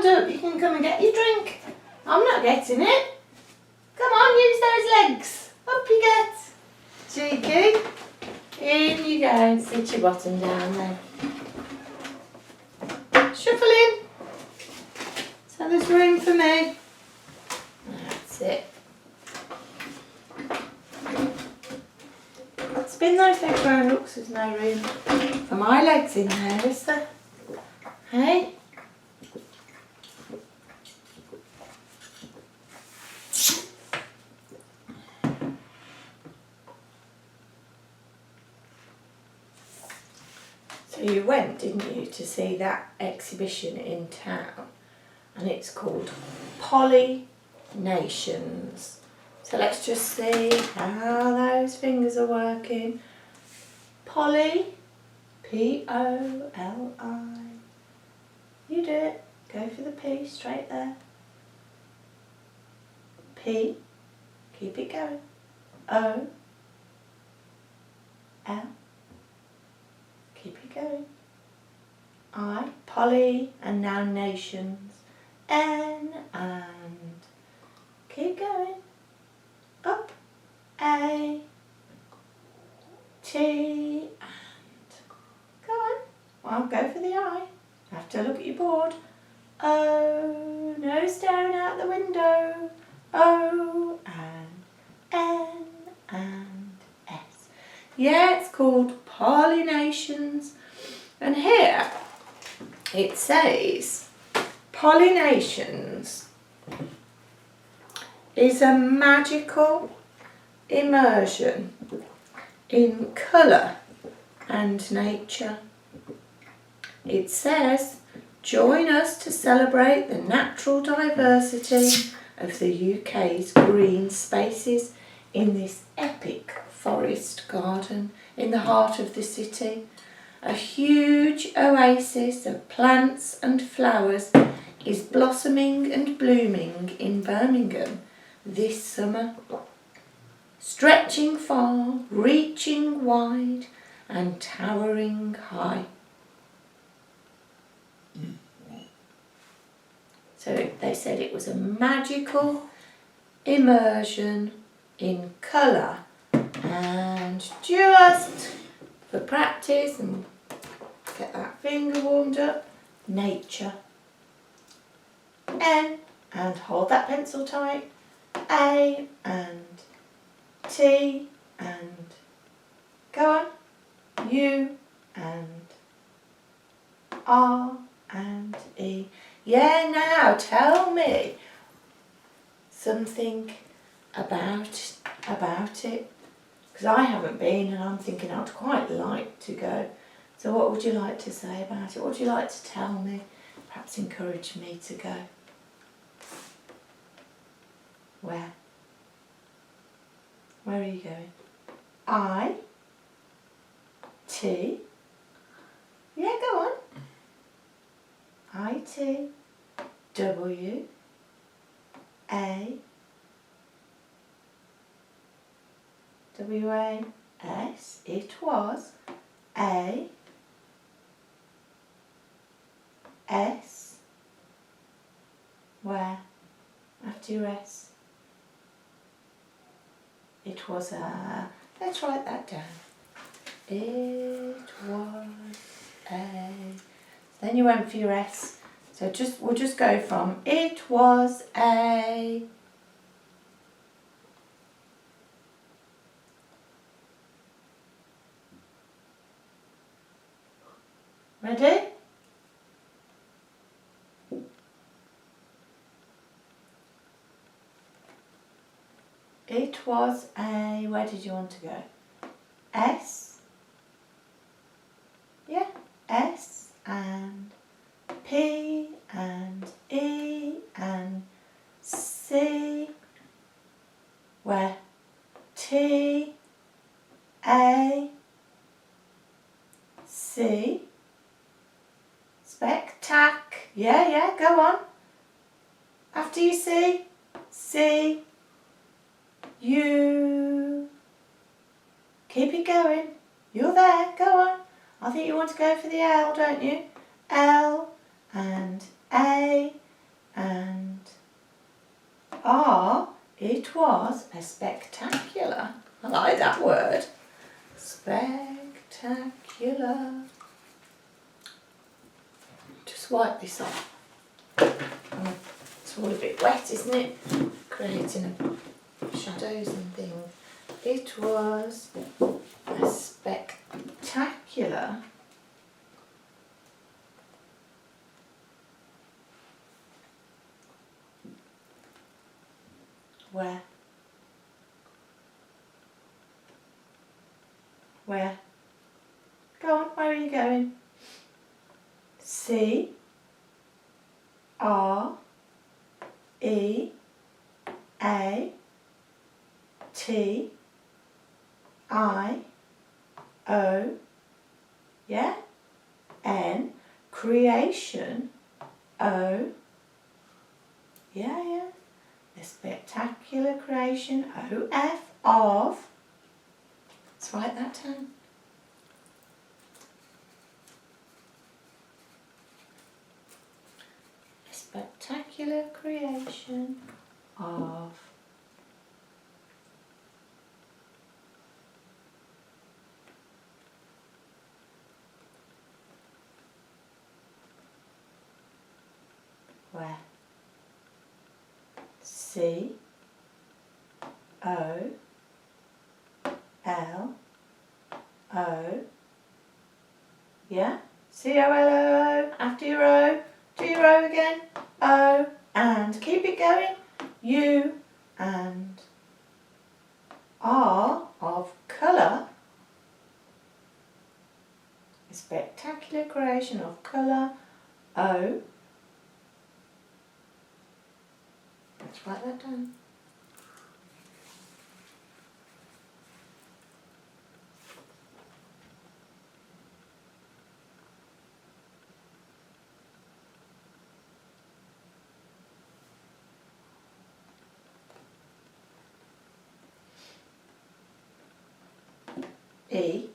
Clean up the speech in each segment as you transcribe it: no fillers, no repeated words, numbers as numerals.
stand up, you can come and get your drink. I'm not getting it. Come on, use those legs. Up you get. Cheeky. In you go. Sit your bottom down then. Shuffle in. So there's room for me. That's it. Spin those legs round. Looks there's no room for my legs in there, is there? Hey? So you went, didn't you, to see that exhibition in town, and it's called Polinations. So let's just see how those fingers are working. Poly, P-O-L-I. You do it. Go for the P, straight there. P, keep it going. O, L. Keep it going. I, poly, and now nations. N, and keep going. Up. A, T, and go on. Well, go for the I. You have to look at your board. O, no staring out the window. O, and N, and S. Yeah, it's called Polinations. And here it says Polinations is a magical immersion in colour and nature. It says, join us to celebrate the natural diversity of the UK's green spaces in this epic forest garden in the heart of the city. A huge oasis of plants and flowers is blossoming and blooming in Birmingham this summer, stretching far, reaching wide and towering high. So they said it was a magical immersion in colour, and just for practice and get that finger warmed up, nature. N, and hold that pencil tight. A, and T, and go on. U, and R, and E. Yeah, now tell me something about it, because I haven't been and I'm thinking I'd quite like to go. So what would you like to say about it? What would you like to tell me? Perhaps encourage me to go. Where? Where are you going? I, T, yeah, go on. I, T, W, A, W, A, S, it was A, S, where? After your S. It was a, let's write that down. It was a, then you went for your S. So we'll just go from it was a, ready? It was a, where did you want to go? S, yeah, S and P and E and C, where? T, A, C, spectac, yeah, go on. After you C, C, U, keep it going, you're there, go on. I think you want to go for the L, don't you? L and A It was a spectacular, I like that word, spectacular. Just wipe this off. It's all a bit wet, isn't it? Creating shadows and things. It was a spectacular where? Where? Go on, where are you going? C R E A T I O, yeah, N, creation, O, yeah, the spectacular creation, O-F, of, let's write that down. The spectacular creation of where? C O L O, yeah, C-O-L-O-O, after your O, do your O again, O, and keep it going, U, and R, of colour, a spectacular creation of colour, O, let's write that down. E,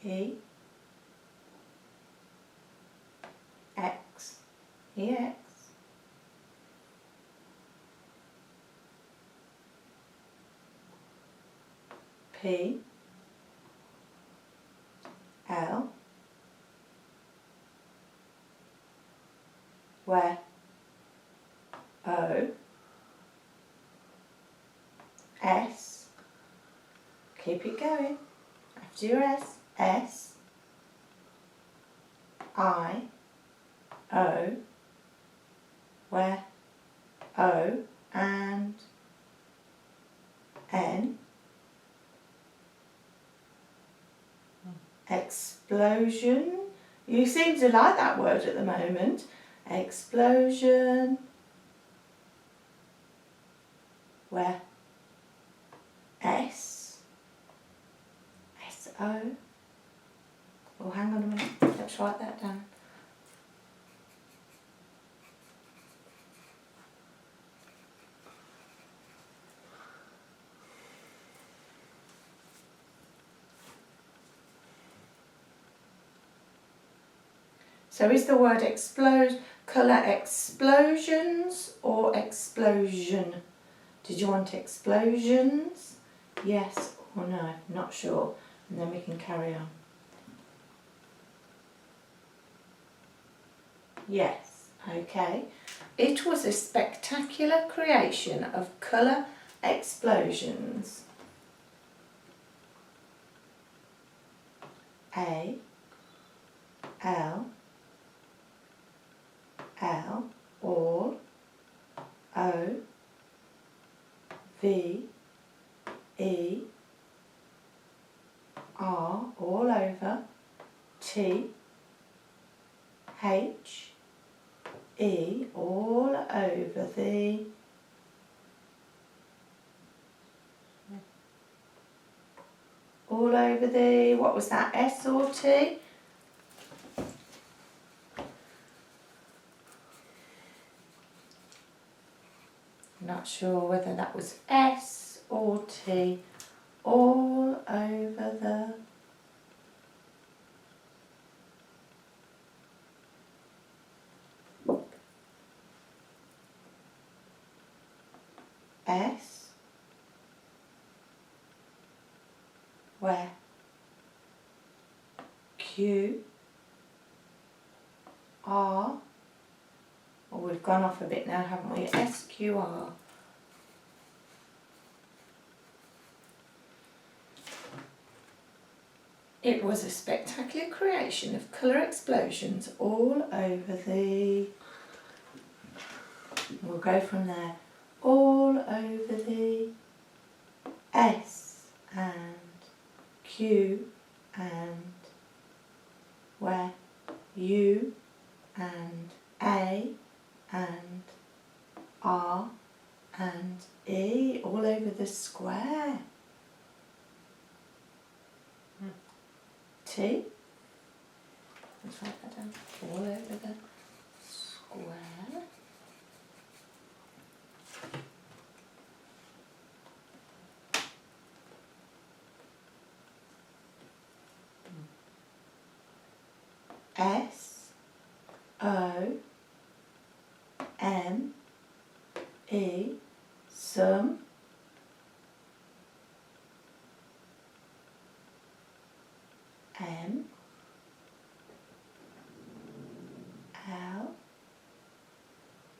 E, X, EX, P, L, where? O, S, keep it going, after your S, S, I, O, where? O, and N, explosion, you seem to like that word at the moment, explosion, where? S, S-O, oh hang on a minute, let's write that down. So is the word colour explosions or explosion? Did you want explosions? Yes or no? Not sure. And then we can carry on. Yes, okay. It was a spectacular creation of colour explosions. A, L, L, all, O, V, E, R, all over, T, H, E, all over the, all over the, what was that, S or T? Not sure whether that was S or T, all over the, where Q, R, well, we've gone off a bit now, haven't we? S, Q, R. It was a spectacular creation of colour explosions all over the, we'll go from there, all over the S and Q and where U and A and R and E, all over the square. T, let's write that down, all over the square. S, O, M, E, some, M, L.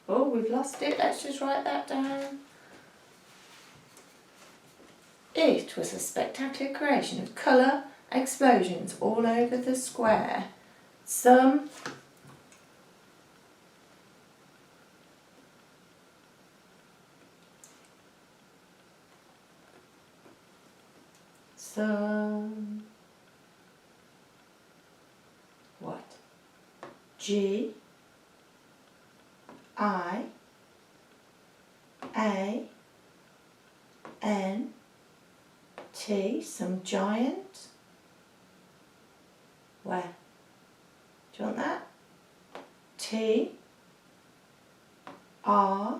Oh, we've lost it. Let's just write that down. It was a spectacular creation of colour explosions all over the square. Some what? G, I, A, N, T, some giant. Where? Do you want that? T, R,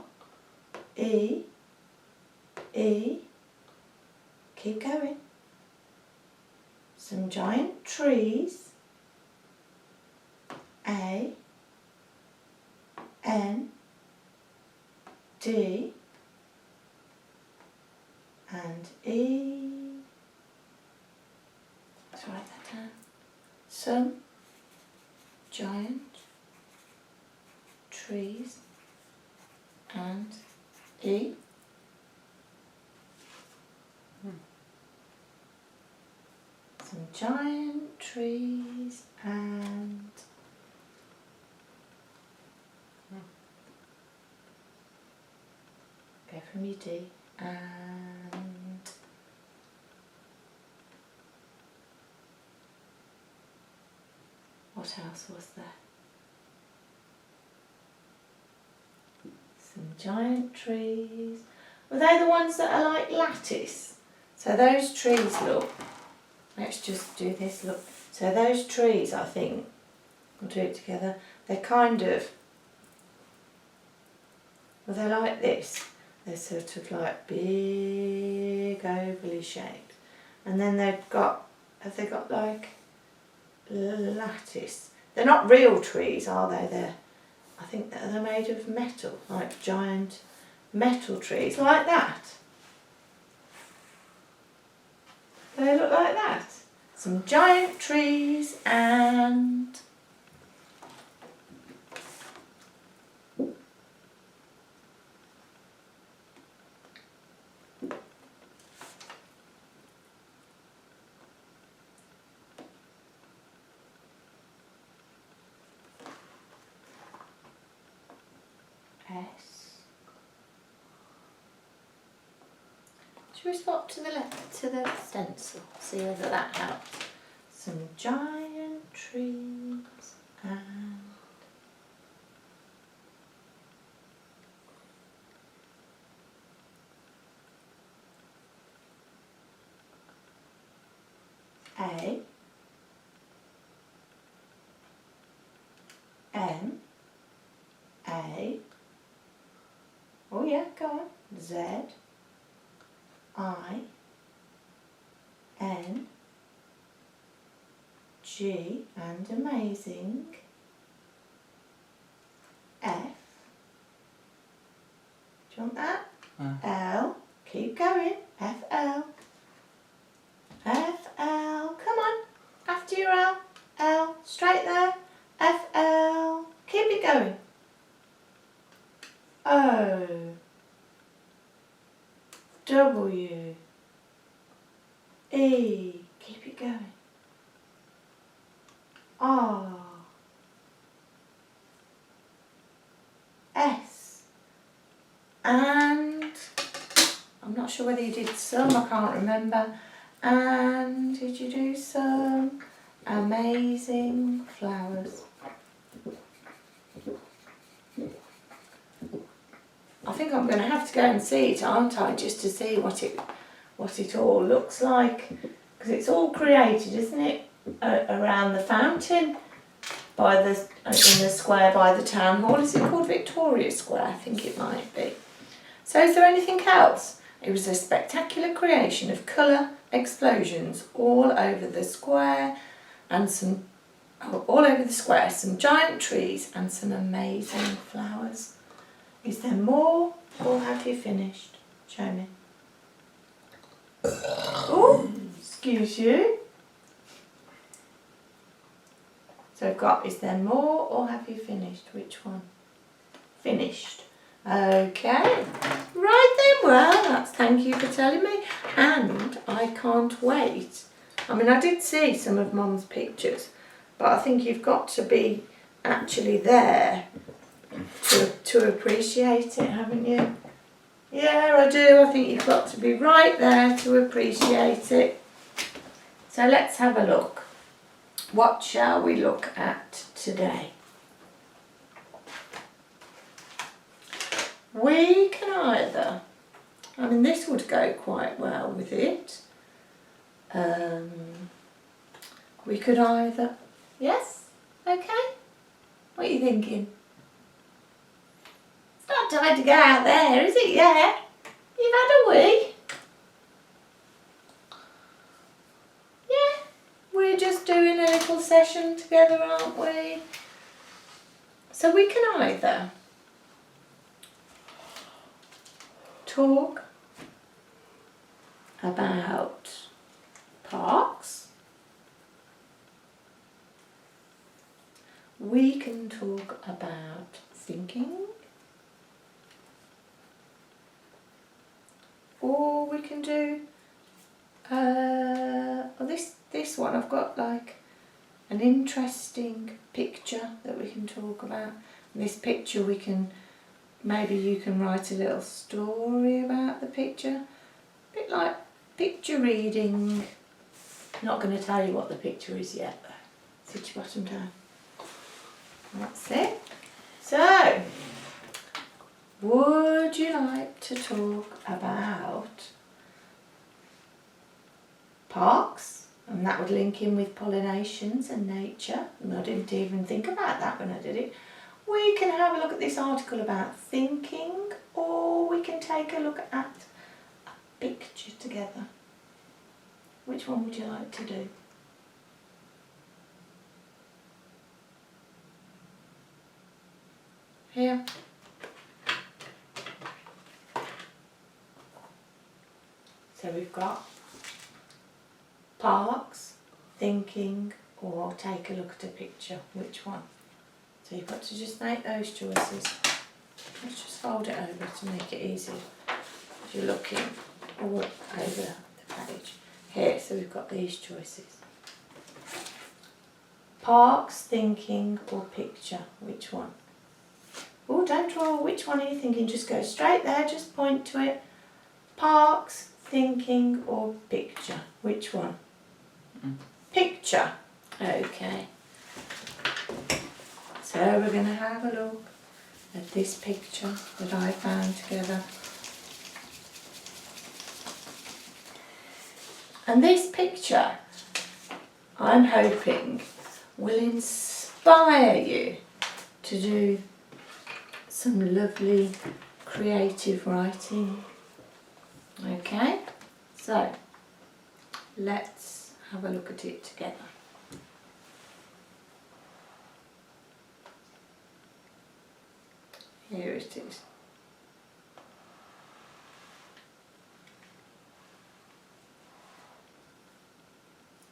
E, E, keep going. Some giant trees. A, N, D, and E. Let's write that down. Some giant trees and E. Some giant trees and go from your D and what else was there? Some giant trees. Were they the ones that are like lattice? So those trees, look. Let's just do this, look. So those trees, I think, we'll do it together. They're kind of, well, they're like this. They're sort of like big, ovally shaped. And then they've got, have they got like lattice? They're not real trees, are they? They're, I think they're made of metal, like giant metal trees, like that. They look like that. Some giant trees and S. Should we swap to the left, to the stencil, see whether that helps? Some giant trees and A, M, A, oh yeah, go on, Z, I, N, G, and amazing, F, do you want that? L, keep going, F, L, F, L, L, straight there, F, L, keep it going. O, W, E, keep it going. R, S, and I'm not sure whether you did some, I can't remember. And did you do some amazing flowers? I think I'm going to have to go and see it, aren't I, just to see what it all looks like, because it's all created, isn't it, around the fountain by in the square by the town hall. Is it called Victoria Square? I think it might be. So is there anything else? It was a spectacular creation of colour explosions all over the square, and some giant trees and some amazing flowers. Is there more, or have you finished? Show me. Oh, excuse you. So I've got, is there more, or have you finished? Which one? Finished. Okay. Right then, well, thank you for telling me. And I can't wait. I mean, I did see some of Mum's pictures, but I think you've got to be actually there to appreciate it, haven't you? Yeah, I do. I think you've got to be right there to appreciate it. So let's have a look. What shall we look at today? We can either, I mean, this would go quite well with it. We could either, yes? Okay? What are you thinking? It's not time to go out there, is it? Yeah? You've had a wee? Yeah? We're just doing a little session together, aren't we? So we can either talk about parks. We can talk about thinking. Or we can do this one. I've got like an interesting picture that we can talk about. And this picture we can, maybe you can write a little story about the picture. A bit like picture reading. Not going to tell you what the picture is yet though. Sit your bottom down. That's it. So, would you like to talk about parks? And that would link in with pollinations and nature. And I didn't even think about that when I did it. We can have a look at this article about thinking, or we can take a look at a picture together. Which one would you like to do? Here. So we've got parks, thinking, or take a look at a picture. Which one? So you've got to just make those choices. Let's just fold it over to make it easier if you're looking all over the page. Here, so we've got these choices. Parks, thinking, or picture. Which one? Oh, don't draw. Which one are you thinking? Just go straight there, just point to it. Parks, thinking, or picture. Which one? Picture. Okay. So we're going to have a look at this picture that I found together. And this picture, I'm hoping, will inspire you to do some lovely creative writing. Okay, so let's have a look at it together. Here it is.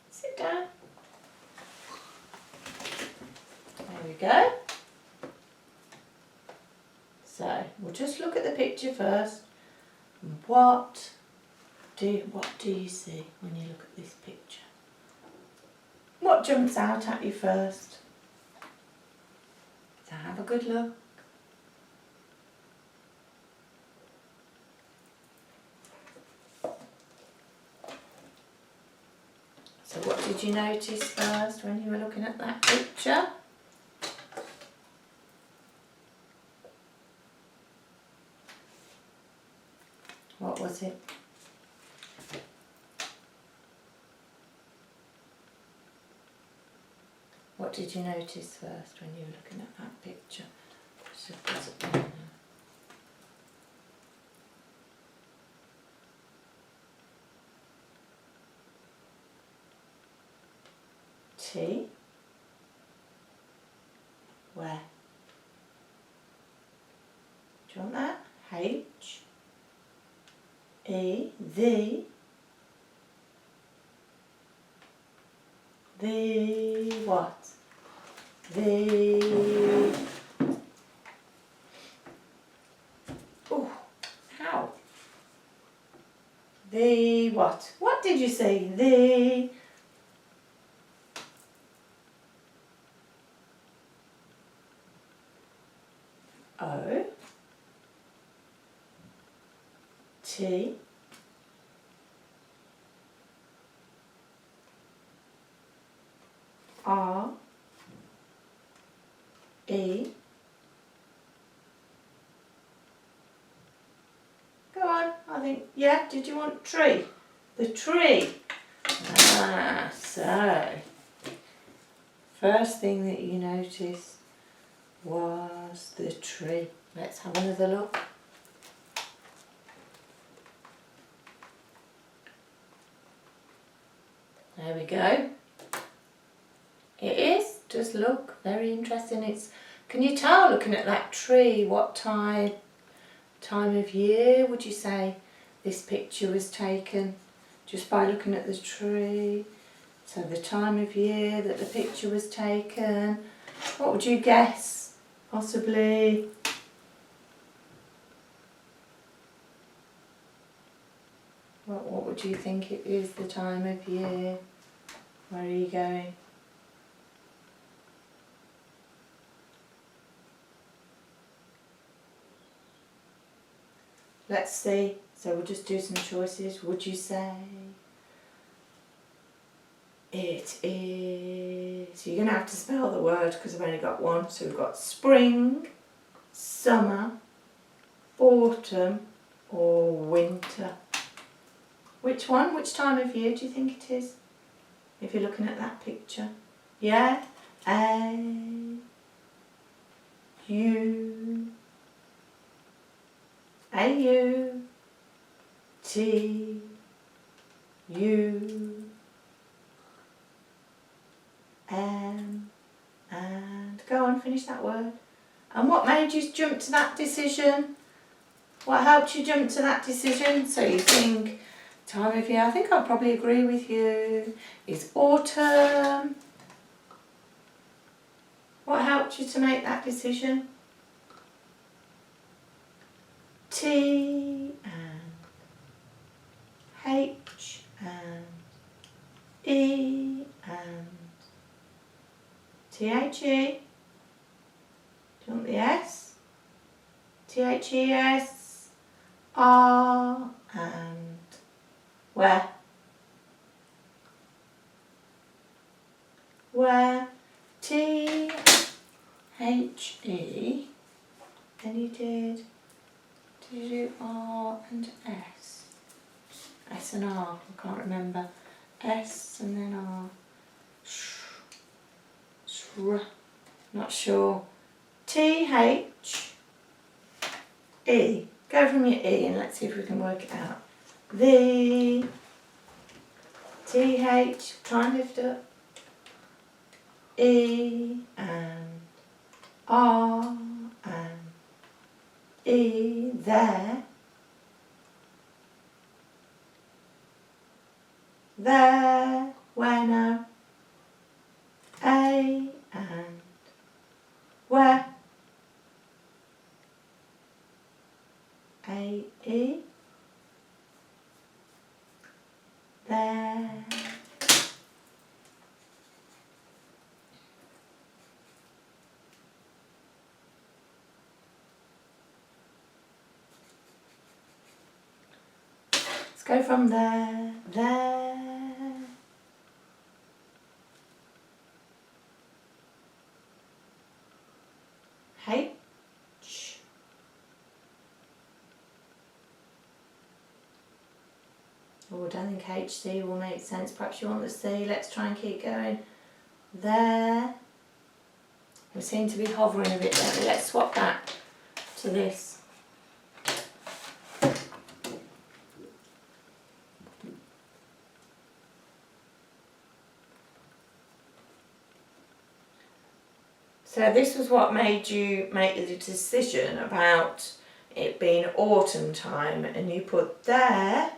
Sit down. go. So we'll just look at the picture first. What do you see when you look at this picture? What jumps out at you first? So have a good look. So what did you notice first when you were looking at that picture? What was it? What did you notice first when you were looking at that picture? T. Where? Do you want that? H. E. The what? The... Oh, how? The what? What did you say? The... O. T. R. E. Go on, I think, yeah, did you want tree? The tree. So, first thing that you noticed was the tree. Let's have another look. There we go. It does look very interesting. Can you tell looking at that tree what time of year would you say this picture was taken? Just by looking at the tree. So the time of year that the picture was taken. What would you guess? Possibly. What would you think it is, the time of year? Where are you going? Let's see. So we'll just do some choices. Would you say it is... You're going to have to spell the word because I've only got one. So we've got spring, summer, autumn or winter. Which one? Which time of year do you think it is? If you're looking at that picture. Yeah? A, U, A-U, T, U, M, and go on, finish that word. And what made you jump to that decision? What helped you jump to that decision? So you think, time of year, I think I'll probably agree with you, is autumn. What helped you to make that decision? T and H and E and T-H-E. Do you want the S? T-H-E-S, R and where? Where? T-H-E. Then you did you do R and S? S and R, I can't remember. S and then R. Not sure. T-H-E. Go from your E and let's see if we can work it out. The T-H, try and lift up. E and R and E, there. There, where now? A and go from there, there. H. Oh, I don't think HC will make sense. Perhaps you want the C. Let's try and keep going. There. We seem to be hovering a bit, don't we? Let's swap that to this. So this was what made you make the decision about it being autumn time, and you put there,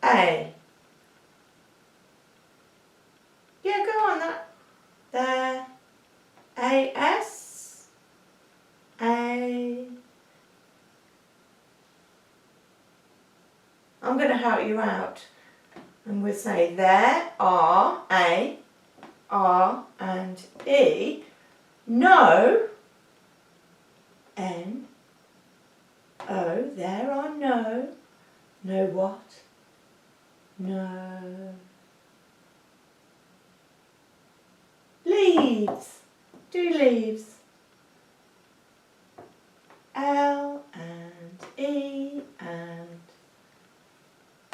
A. Yeah, go on that. There, A-S, A. I'm going to help you out, and we'll say there are A, R and E. No, N, O. There are no. No what? No. Leaves. Do leaves. L and E and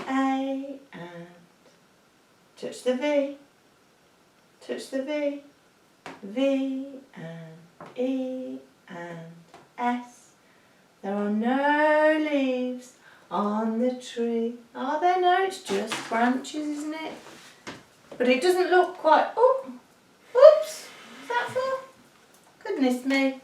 A and touch the V. Touch the V. V and E and S. There are no leaves on the tree. Are there? No, it's just branches, isn't it? But it doesn't look quite... Oh, oops. What's that for? Goodness me.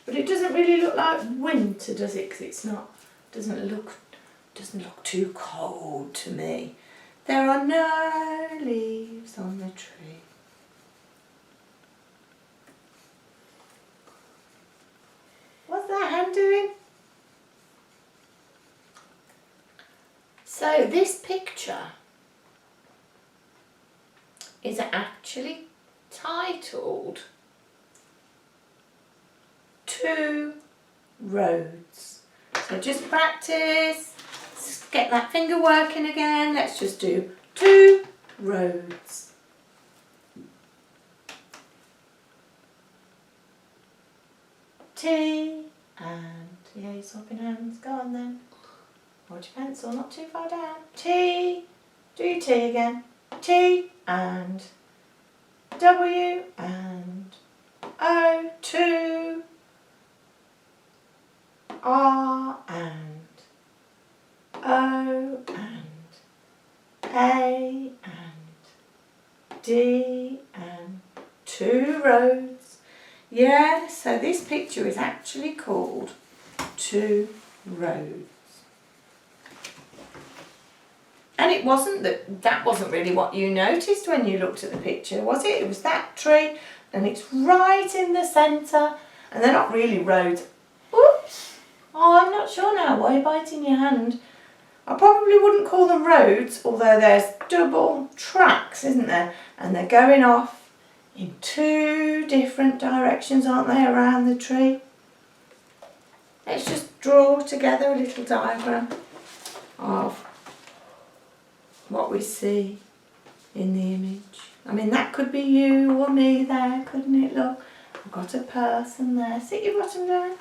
But it doesn't really look like winter, does it? Because it's not... Doesn't look too cold to me. There are no leaves on the tree. What's that hand doing? So this picture is actually titled Two Roads. So just practice. Get that finger working again. Let's just do two roads. T and, yeah, you're swapping hands. Go on then. Hold your pencil, not too far down. T, do your T again. T and W and O, two. R and O and A and D and two roads. Yeah, so this picture is actually called Two Roads. And it wasn't that wasn't really what you noticed when you looked at the picture, was it? It was that tree, and it's right in the centre, and they're not really roads. Oops! Oh, I'm not sure now. Why are you biting your hand? I probably wouldn't call them roads, although there's double tracks, isn't there? And they're going off in two different directions, aren't they, around the tree? Let's just draw together a little diagram of what we see in the image. I mean, that could be you or me there, couldn't it? Look, I've got a person there. Sit your bottom down.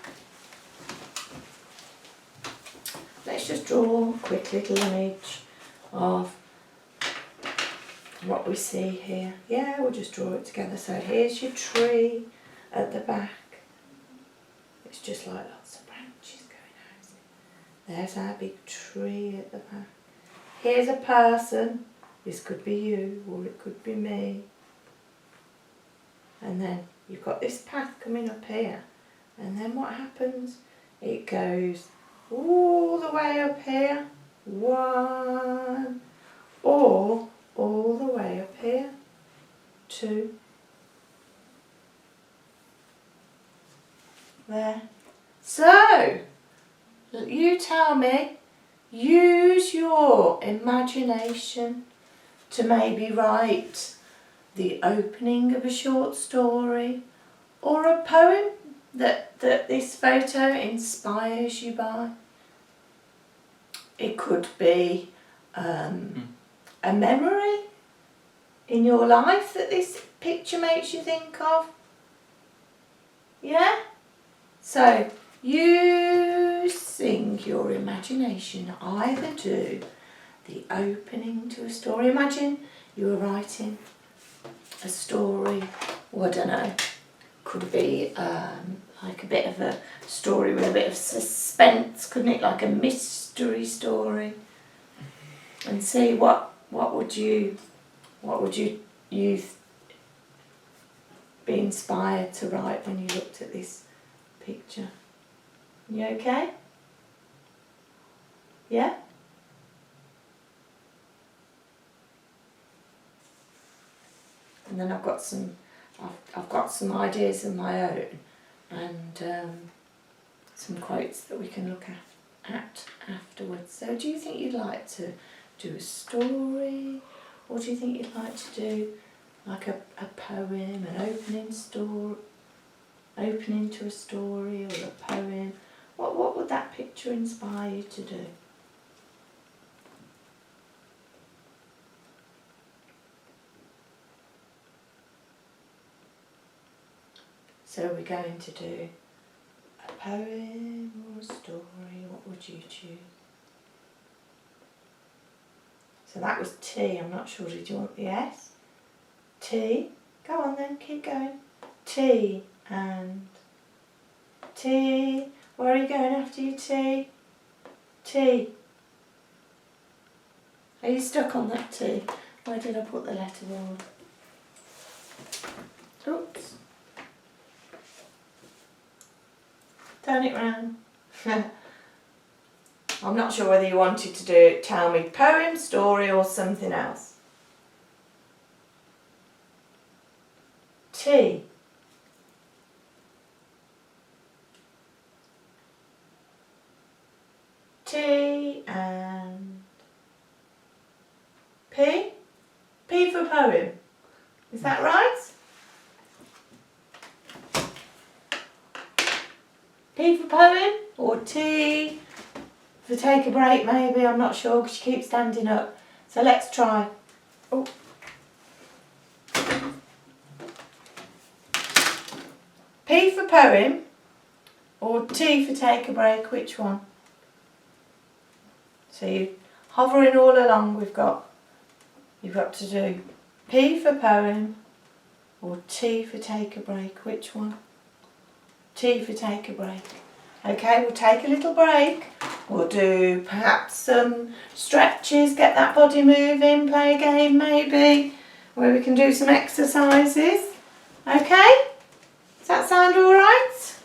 Let's just draw a quick little image of what we see here. Yeah, we'll just draw it together. So here's your tree at the back. It's just like lots of branches going out, isn't it? There's our big tree at the back. Here's a person. This could be you or it could be me. And then you've got this path coming up here. And then what happens? It goes all the way up here, one, or all the way up here, two, there. So, you tell me, use your imagination to maybe write the opening of a short story or a poem that this photo inspires you by. It could be a memory in your life that this picture makes you think of. Yeah? So, using your imagination, either do the opening to a story. Imagine you were writing a story, or I don't know, could be like a bit of a story with a bit of suspense, couldn't it? Like a mystery story. And see what would you be inspired to write when you looked at this picture. You okay? Yeah? And then I've got some ideas of my own, and some quotes that we can look at afterwards. So do you think you'd like to do a story, or do you think you'd like to do like a poem, an opening to a story, or a poem? What would that picture inspire you to do? So we're going to do a poem or a story. What would you choose? So that was T. I'm not sure. Did you want the S? T. Go on then. Keep going. T and T. Where are you going after your T? T. Are you stuck on that T? Where did I put the letter wrong? Oops. Turn it round. I'm not sure whether you wanted to tell me poem, story, or something else. T. T and P. P for poem. Is that right? P for poem, or T for take a break maybe, I'm not sure because she keeps standing up. So let's try. Oh. P for poem, or T for take a break, which one? So you're hovering all along, you've got to do P for poem, or T for take a break, which one? T for take a break. Okay, we'll take a little break. We'll do perhaps some stretches, get that body moving, play a game maybe, where we can do some exercises. Okay? Does that sound all right?